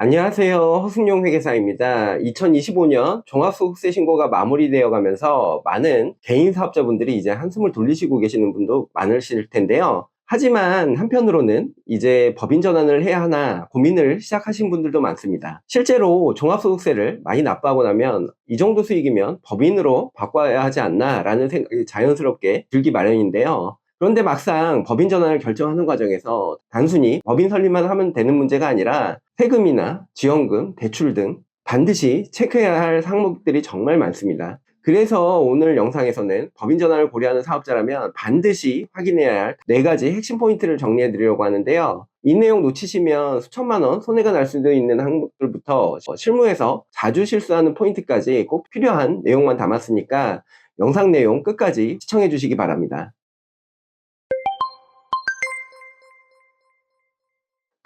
안녕하세요. 허승용 회계사입니다. 2025년 종합소득세 신고가 마무리되어 가면서 많은 개인 사업자분들이 이제 한숨을 돌리시고 계시는 분도 많으실 텐데요. 하지만 한편으로는 이제 법인 전환을 해야 하나 고민을 시작하신 분들도 많습니다. 실제로 종합소득세를 많이 납부하고 나면 이 정도 수익이면 법인으로 바꿔야 하지 않나 라는 생각이 자연스럽게 들기 마련인데요. 그런데 막상 법인 전환을 결정하는 과정에서 단순히 법인 설립만 하면 되는 문제가 아니라 세금이나 지원금, 대출 등 반드시 체크해야 할 항목들이 정말 많습니다. 그래서 오늘 영상에서는 법인 전환을 고려하는 사업자라면 반드시 확인해야 할 4가지 핵심 포인트를 정리해 드리려고 하는데요. 이 내용 놓치시면 수천만 원 손해가 날 수도 있는 항목들부터 실무에서 자주 실수하는 포인트까지 꼭 필요한 내용만 담았으니까 영상 내용 끝까지 시청해 주시기 바랍니다.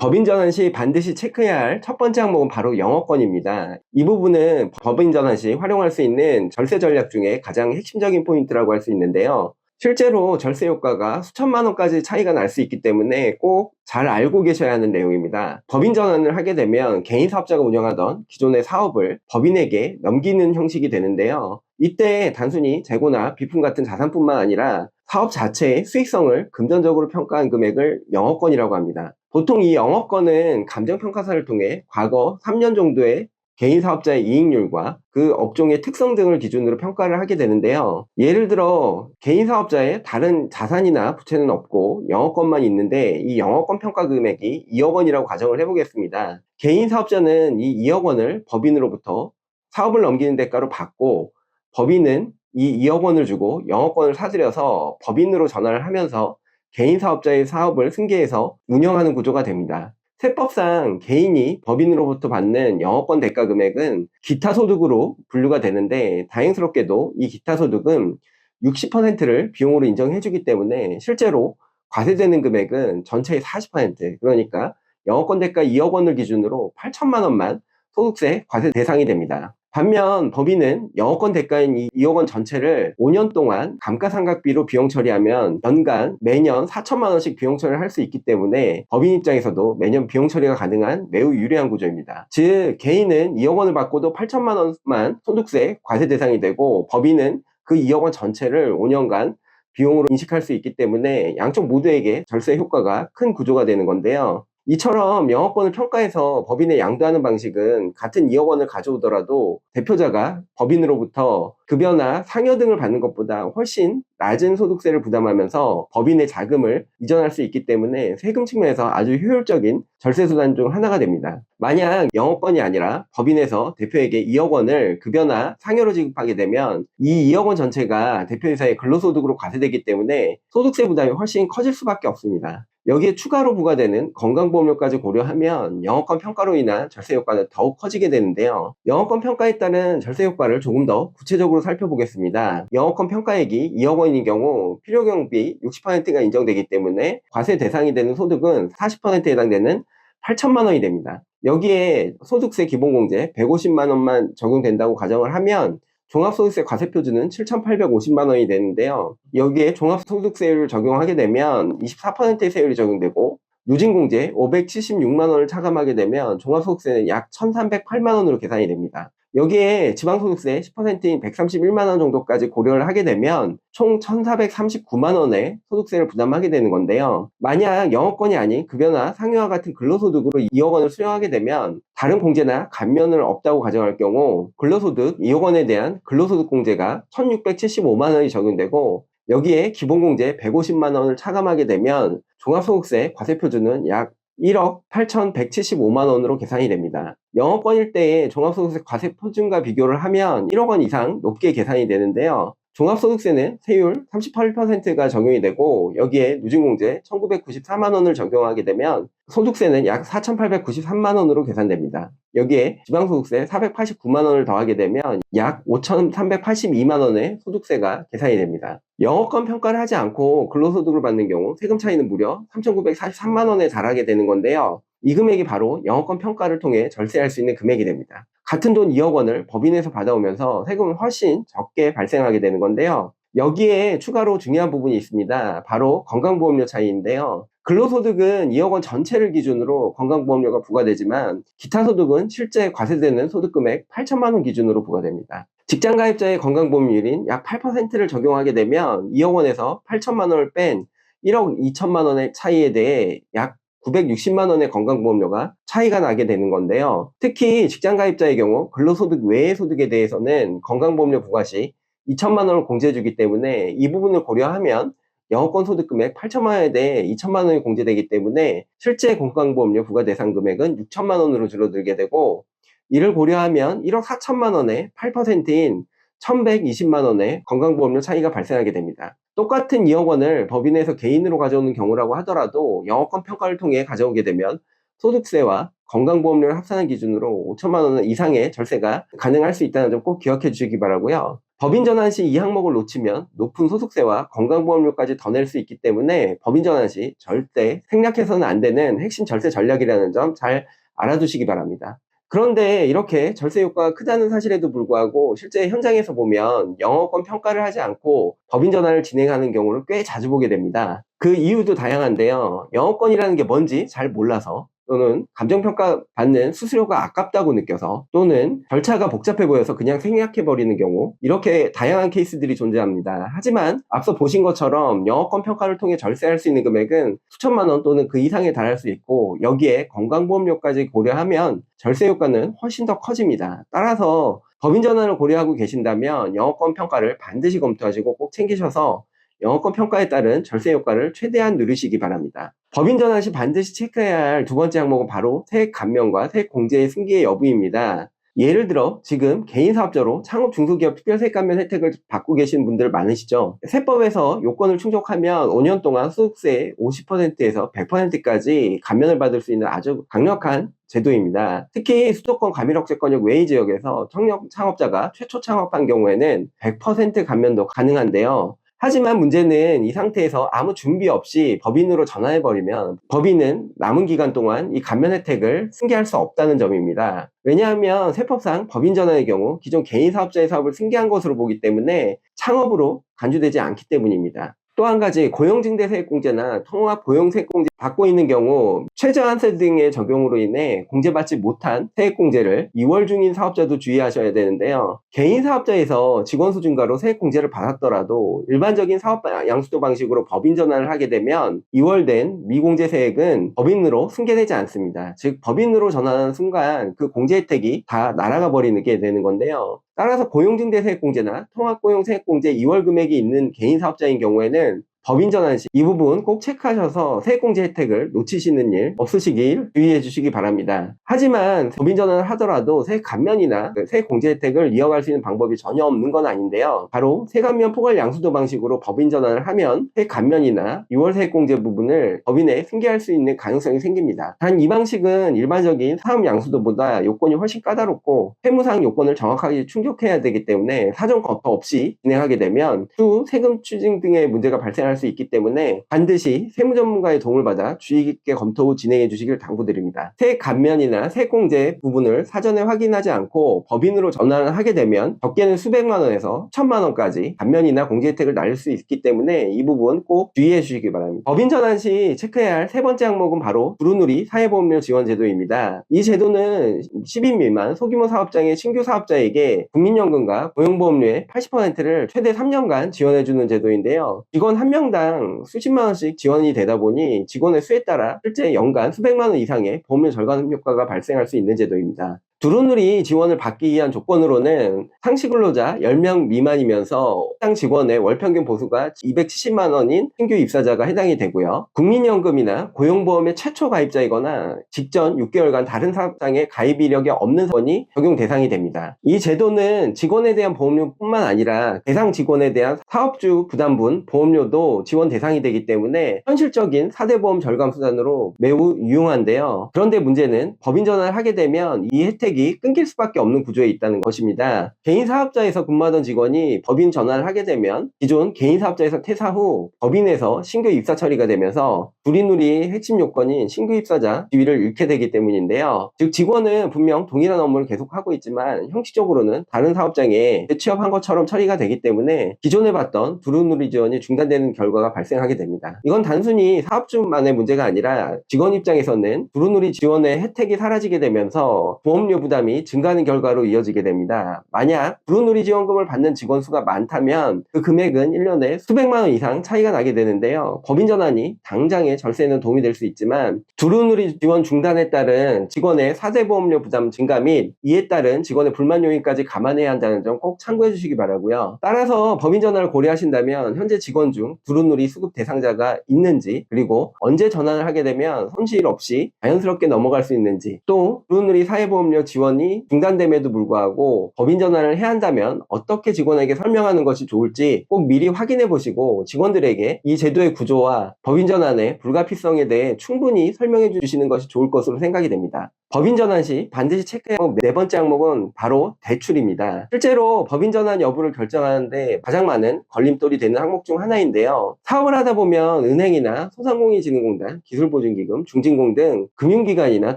법인 전환 시 반드시 체크해야 할 첫 번째 항목은 바로 영업권입니다. 이 부분은 법인 전환 시 활용할 수 있는 절세 전략 중에 가장 핵심적인 포인트라고 할 수 있는데요. 실제로 절세 효과가 수천만 원까지 차이가 날 수 있기 때문에 꼭 잘 알고 계셔야 하는 내용입니다. 법인 전환을 하게 되면 개인 사업자가 운영하던 기존의 사업을 법인에게 넘기는 형식이 되는데요. 이때 단순히 재고나 비품 같은 자산뿐만 아니라 사업 자체의 수익성을 금전적으로 평가한 금액을 영업권이라고 합니다. 보통 이 영업권은 감정평가사를 통해 과거 3년 정도의 개인 사업자의 이익률과 그 업종의 특성 등을 기준으로 평가를 하게 되는데요. 예를 들어 개인 사업자의 다른 자산이나 부채는 없고 영업권만 있는데 이 영업권 평가 금액이 2억 원이라고 가정을 해보겠습니다. 개인 사업자는 이 2억 원을 법인으로부터 사업을 넘기는 대가로 받고 법인은 이 2억 원을 주고 영업권을 사들여서 법인으로 전환을 하면서 개인 사업자의 사업을 승계해서 운영하는 구조가 됩니다. 세법상 개인이 법인으로부터 받는 영업권 대가 금액은 기타 소득으로 분류가 되는데 다행스럽게도 이 기타 소득은 60%를 비용으로 인정해주기 때문에 실제로 과세되는 금액은 전체의 40%, 그러니까 영업권 대가 2억 원을 기준으로 8천만 원만 소득세 과세 대상이 됩니다. 반면 법인은 영업권 대가인 이 2억 원 전체를 5년 동안 감가상각비로 비용 처리하면 연간 매년 4천만 원씩 비용 처리를 할 수 있기 때문에 법인 입장에서도 매년 비용 처리가 가능한 매우 유리한 구조입니다. 즉 개인은 2억 원을 받고도 8천만 원만 소득세 과세 대상이 되고 법인은 그 2억 원 전체를 5년간 비용으로 인식할 수 있기 때문에 양쪽 모두에게 절세 효과가 큰 구조가 되는 건데요. 이처럼 영업권을 평가해서 법인에 양도하는 방식은 같은 2억 원을 가져오더라도 대표자가 법인으로부터 급여나 상여 등을 받는 것보다 훨씬 낮은 소득세를 부담하면서 법인의 자금을 이전할 수 있기 때문에 세금 측면에서 아주 효율적인 절세 수단 중 하나가 됩니다. 만약 영업권이 아니라 법인에서 대표에게 2억 원을 급여나 상여로 지급하게 되면 이 2억 원 전체가 대표이사의 근로소득으로 과세되기 때문에 소득세 부담이 훨씬 커질 수밖에 없습니다. 여기에 추가로 부과되는 건강보험료까지 고려하면 영업권 평가로 인한 절세 효과는 더욱 커지게 되는데요. 영업권 평가에 따른 절세 효과를 조금 더 구체적으로 살펴보겠습니다. 영업권 평가액이 2억 원인 경우 필요경비 60%가 인정되기 때문에 과세 대상이 되는 소득은 40%에 해당되는 8천만 원이 됩니다. 여기에 소득세 기본공제 150만 원만 적용된다고 가정을 하면 종합소득세 과세표준은 7,850만 원이 되는데요. 여기에 종합소득세율을 적용하게 되면 24%의 세율이 적용되고 누진공제 576만 원을 차감하게 되면 종합소득세는 약 1,308만 원으로 계산이 됩니다. 여기에 지방소득세 10%인 131만 원 정도까지 고려를 하게 되면 총 1,439만 원의 소득세를 부담하게 되는 건데요. 만약 영업권이 아닌 급여나 상여와 같은 근로소득으로 2억 원을 수령하게 되면 다른 공제나 감면을 없다고 가정할 경우 근로소득 2억 원에 대한 근로소득공제가 1,675만 원이 적용되고 여기에 기본공제 150만 원을 차감하게 되면 종합소득세 과세표준은 약 1억 8,175만 원으로 계산이 됩니다. 영업권일 때의 종합소득세 과세표준과 비교를 하면 1억 원 이상 높게 계산이 되는데요. 종합소득세는 세율 38%가 적용이 되고 여기에 누진공제 1,994만 원을 적용하게 되면 소득세는 약 4,893만 원으로 계산됩니다. 여기에 지방소득세 489만 원을 더하게 되면 약 5,382만 원의 소득세가 계산이 됩니다. 영업권 평가를 하지 않고 근로소득을 받는 경우 세금 차이는 무려 3,943만 원에 달하게 되는 건데요. 이 금액이 바로 영업권 평가를 통해 절세할 수 있는 금액이 됩니다. 같은 돈 2억 원을 법인에서 받아오면서 세금은 훨씬 적게 발생하게 되는 건데요. 여기에 추가로 중요한 부분이 있습니다. 바로 건강보험료 차이인데요. 근로소득은 2억 원 전체를 기준으로 건강보험료가 부과되지만 기타 소득은 실제 과세되는 소득금액 8천만 원 기준으로 부과됩니다. 직장가입자의 건강보험료율인 약 8%를 적용하게 되면 2억 원에서 8천만 원을 뺀 1억 2천만 원의 차이에 대해 약 960만 원의 건강보험료가 차이가 나게 되는 건데요. 특히 직장가입자의 경우 근로소득 외의 소득에 대해서는 건강보험료 부과 시 2천만 원을 공제해주기 때문에 이 부분을 고려하면 영업권 소득금액 8천만 원에 대해 2천만 원이 공제되기 때문에 실제 건강보험료 부과 대상 금액은 6천만 원으로 줄어들게 되고, 이를 고려하면 1억 4천만 원의 8%인 1120만 원의 건강보험료 차이가 발생하게 됩니다. 똑같은 2억 원을 법인에서 개인으로 가져오는 경우라고 하더라도 영업권 평가를 통해 가져오게 되면 소득세와 건강보험료를 합산한 기준으로 5천만 원 이상의 절세가 가능할 수 있다는 점 꼭 기억해 주시기 바라고요. 법인 전환 시 이 항목을 놓치면 높은 소득세와 건강보험료까지 더 낼 수 있기 때문에 법인 전환 시 절대 생략해서는 안 되는 핵심 절세 전략이라는 점 잘 알아두시기 바랍니다. 그런데 이렇게 절세 효과가 크다는 사실에도 불구하고 실제 현장에서 보면 영업권 평가를 하지 않고 법인 전환을 진행하는 경우를 꽤 자주 보게 됩니다. 그 이유도 다양한데요. 영업권이라는 게 뭔지 잘 몰라서, 또는 감정평가 받는 수수료가 아깝다고 느껴서, 또는 절차가 복잡해 보여서 그냥 생략해버리는 경우, 이렇게 다양한 케이스들이 존재합니다. 하지만 앞서 보신 것처럼 영업권 평가를 통해 절세할 수 있는 금액은 수천만 원 또는 그 이상에 달할 수 있고, 여기에 건강보험료까지 고려하면 절세 효과는 훨씬 더 커집니다. 따라서 법인 전환을 고려하고 계신다면 영업권 평가를 반드시 검토하시고 꼭 챙기셔서 영업권 평가에 따른 절세 효과를 최대한 누리시기 바랍니다. 법인 전환 시 반드시 체크해야 할 두 번째 항목은 바로 세액 감면과 세액 공제의 승계의 여부입니다. 예를 들어 지금 개인 사업자로 창업 중소기업 특별세액 감면 혜택을 받고 계신 분들 많으시죠? 세법에서 요건을 충족하면 5년 동안 소득세 50%에서 100%까지 감면을 받을 수 있는 아주 강력한 제도입니다. 특히 수도권 가밀억제권역 외의 지역에서 청년 창업자가 최초 창업한 경우에는 100% 감면도 가능한데요. 하지만 문제는 이 상태에서 아무 준비 없이 법인으로 전환해버리면 법인은 남은 기간 동안 이 감면 혜택을 승계할 수 없다는 점입니다. 왜냐하면 세법상 법인 전환의 경우 기존 개인 사업자의 사업을 승계한 것으로 보기 때문에 창업으로 간주되지 않기 때문입니다. 또 한 가지, 고용증대세액공제나 통합고용세액공제 받고 있는 경우 최저한세 등의 적용으로 인해 공제받지 못한 세액공제를 2월 중인 사업자도 주의하셔야 되는데요. 개인 사업자에서 직원수 증가로 세액공제를 받았더라도 일반적인 사업 양수도 방식으로 법인 전환을 하게 되면 2월된 미공제세액은 법인으로 승계되지 않습니다. 즉 법인으로 전환하는 순간 그 공제 혜택이 다 날아가 버리는 게 되는 건데요. 따라서 고용증대세액공제나 통합고용세액공제 2월 금액이 있는 개인 사업자인 경우에는 법인 전환 시 이 부분 꼭 체크하셔서 세액공제 혜택을 놓치시는 일 없으시길 주의해 주시기 바랍니다. 하지만 법인 전환을 하더라도 세액 감면이나 세액공제 혜택을 이어갈 수 있는 방법이 전혀 없는 건 아닌데요. 바로 세감면 포괄 양수도 방식으로 법인 전환을 하면 세액 감면이나 6월 세액공제 부분을 법인에 승계할 수 있는 가능성이 생깁니다. 단 이 방식은 일반적인 사업 양수도보다 요건이 훨씬 까다롭고 세무상 요건을 정확하게 충족해야 되기 때문에 사전 검토 없이 진행하게 되면 추후 세금 추징 등의 문제가 발생할 수 있기 때문에 반드시 세무 전문가의 도움을 받아 주의 깊게 검토 후 진행해 주시길 당부드립니다. 세액 감면이나 세액 공제 부분을 사전에 확인하지 않고 법인으로 전환을 하게 되면 적게는 수백만 원에서 천만 원까지 감면이나 공제 혜택을 날릴 수 있기 때문에 이 부분 꼭 주의해 주시기 바랍니다. 법인 전환 시 체크해야 할 세 번째 항목은 바로 두루누리 사회보험료 지원 제도입니다. 이 제도는 10인 미만 소규모 사업장의 신규 사업자에게 국민연금과 고용보험료의 80%를 최대 3년간 지원해 주는 제도인데요. 직원 한 명당 수십만 원씩 지원이 되다 보니 직원의 수에 따라 실제 연간 수백만 원 이상의 보험료 절감 효과가 발생할 수 있는 제도입니다. 두루누리 지원을 받기 위한 조건으로는 상시 근로자 10명 미만이면서 해당 직원의 월 평균 보수가 270만 원인 신규 입사자가 해당이 되고요. 국민연금이나 고용보험의 최초 가입자이거나 직전 6개월간 다른 사업장에 가입 이력이 없는 사원이 적용 대상이 됩니다. 이 제도는 직원에 대한 보험료뿐만 아니라 대상 직원에 대한 사업주 부담분 보험료도 지원 대상이 되기 때문에 현실적인 4대 보험 절감 수단으로 매우 유용한데요. 그런데 문제는 법인 전환을 하게 되면 이 혜택이 끊길 수밖에 없는 구조에 있다는 것입니다. 개인 사업자에서 근무하던 직원이 법인 전환을 하게 되면 기존 개인 사업자에서 퇴사 후 법인에서 신규 입사 처리가 되면서 불이누리 핵심 요건인 신규 입사자 지위를 잃게 되기 때문인데요. 즉 직원은 분명 동일한 업무를 계속하고 있지만 형식적으로는 다른 사업장에 재취업한 것처럼 처리가 되기 때문에 기존에 봤던 두루누리 지원이 중단되는 결과가 발생하게 됩니다. 이건 단순히 사업주만의 문제가 아니라 직원 입장에서는 두루누리 지원의 혜택이 사라지게 되면서 보험료 부담이 증가하는 결과로 이어지게 됩니다. 만약 두루누리 지원금을 받는 직원 수가 많다면 그 금액은 1년에 수백만 원 이상 차이가 나게 되는데요. 법인 전환이 당장의 절세에는 도움이 될 수 있지만 두루누리 지원 중단에 따른 직원의 사대보험료 부담 증가 및 이에 따른 직원의 불만 요인까지 감안해야 한다는 점 꼭 참고해 주시기 바라고요. 따라서 법인 전환을 고려하신다면 현재 직원 중 두루누리 수급 대상자가 있는지, 그리고 언제 전환을 하게 되면 손실 없이 자연스럽게 넘어갈 수 있는지, 또 두루누리 사회보험료 지원이 중단됨에도 불구하고 법인 전환을 해야 한다면 어떻게 직원에게 설명하는 것이 좋을지 꼭 미리 확인해 보시고 직원들에게 이 제도의 구조와 법인 전환의 불가피성에 대해 충분히 설명해 주시는 것이 좋을 것으로 생각이 됩니다. 법인 전환 시 반드시 체크해야 할 네 번째 항목은 바로 대출입니다. 실제로 법인 전환 여부를 결정하는데 가장 많은 걸림돌이 되는 항목 중 하나인데요. 사업을 하다 보면 은행이나 소상공인진흥공단, 기술보증기금, 중진공 등 금융기관이나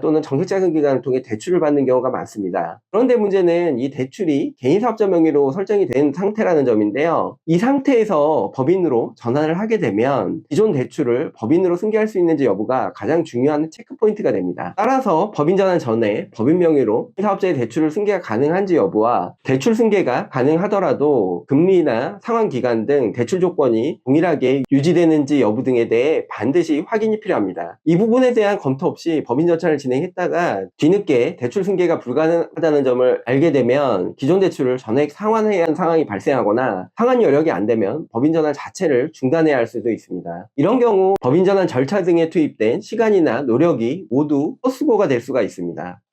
또는 정책자금기관을 통해 대출을 받는 경우가 많습니다. 그런데 문제는 이 대출이 개인사업자 명의로 설정이 된 상태라는 점인데요. 이 상태에서 법인으로 전환을 하게 되면 기존 대출을 법인으로 승계할 수 있는지 여부가 가장 중요한 체크포인트가 됩니다. 따라서 법인 전환 전에 법인 명의로 사업자의 대출을 승계가 가능한지 여부와 대출 승계가 가능하더라도 금리나 상환기간 등 대출 조건이 동일하게 유지되는지 여부 등에 대해 반드시 확인이 필요합니다. 이 부분에 대한 검토 없이 법인 전환을 진행했다가 뒤늦게 대출 승계가 불가능하다는 점을 알게 되면 기존 대출을 전액 상환해야 하는 상황이 발생하거나 상환 여력이 안 되면 법인 전환 자체를 중단해야 할 수도 있습니다. 이런 경우 법인 전환 절차 등에 투입된 시간이나 노력이 모두 헛수고가 될 수가 있습니다.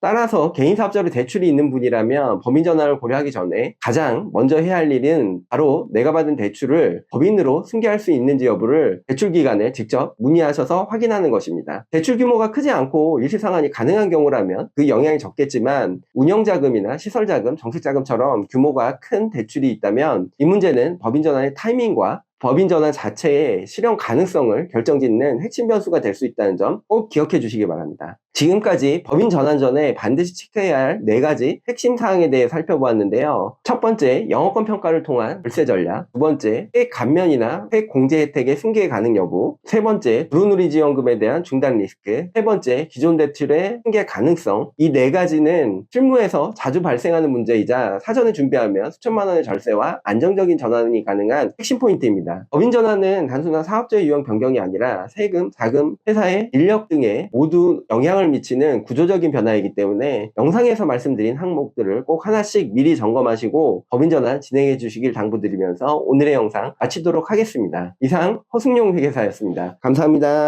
따라서 개인 사업자로 대출이 있는 분이라면 법인 전환을 고려하기 전에 가장 먼저 해야 할 일은 바로 내가 받은 대출을 법인으로 승계할 수 있는지 여부를 대출기관에 직접 문의하셔서 확인하는 것입니다. 대출 규모가 크지 않고 일시상환이 가능한 경우라면 그 영향이 적겠지만 운영자금이나 시설자금, 정책자금처럼 규모가 큰 대출이 있다면 이 문제는 법인 전환의 타이밍과 법인 전환 자체의 실현 가능성을 결정짓는 핵심 변수가 될 수 있다는 점 꼭 기억해 주시기 바랍니다. 지금까지 법인 전환 전에 반드시 체크해야 할 4가지 핵심 사항에 대해 살펴보았는데요. 첫 번째, 영업권 평가를 통한 절세 전략. 두 번째, 획 감면이나 획 공제 혜택의 승계 가능 여부. 세 번째, 두루누리 지원금에 대한 중단 리스크. 세 번째, 기존 대출의 승계 가능성. 이 4가지는 실무에서 자주 발생하는 문제이자 사전에 준비하면 수천만 원의 절세와 안정적인 전환이 가능한 핵심 포인트입니다. 법인 전환은 단순한 사업자의 유형 변경이 아니라 세금, 자금, 회사의 인력 등에 모두 영향을 미치는 구조적인 변화이기 때문에 영상에서 말씀드린 항목들을 꼭 하나씩 미리 점검하시고 법인 전환 진행해 주시길 당부드리면서 오늘의 영상 마치도록 하겠습니다. 이상 허승용 회계사였습니다. 감사합니다.